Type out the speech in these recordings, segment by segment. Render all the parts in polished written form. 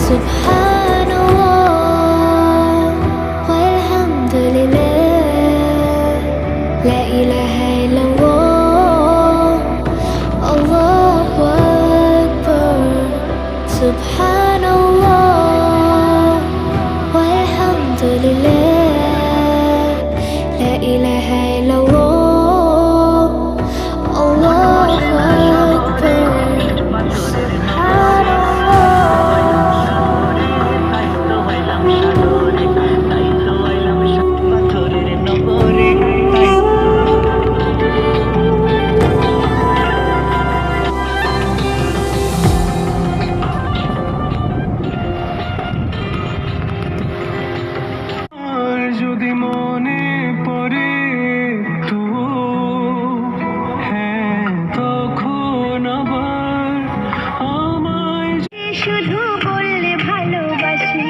Subhanallah walhamdulillah, la ilaha illallah, Allahu Akbar. Subhanallah walhamdulillah, la ilaha illallah, Allahu Akbar. যদি মনে পড়ে তো হ্যাঁ তখন আবার আমায় শুধু বললে ভালোবাসি,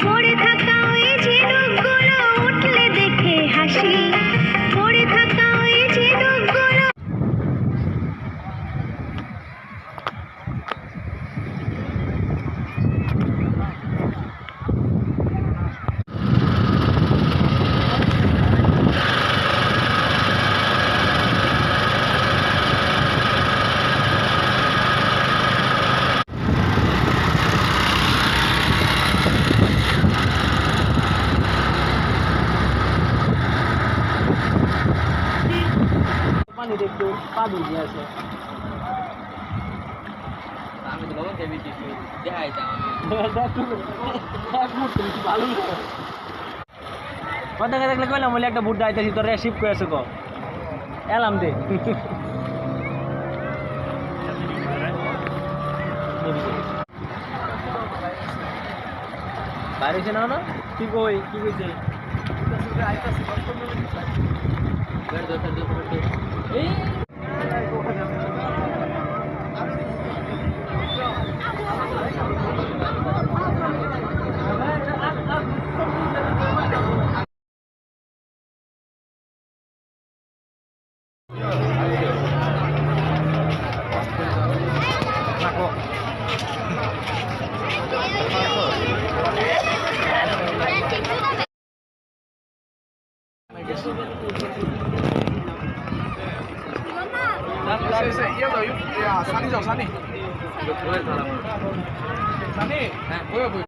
পড়ে থাকা ওই ঝিনুকগুলো উঠলে দেখে হাসি, পড়ে থাকা ওই ঝিনুকগুলো। পানিতে একটু পা ভিজে আছে। আমি তো বাবা দেবী কিছু দেখাই দাও ভালো কথা দেখলে কইলাম বলে একটা বুট দাইতেছি তোর রেসিভ করে আছে ক এলাম দে বাইরে না না কি কই কি কইছে এই山里找山里，山里，哎，不要不要。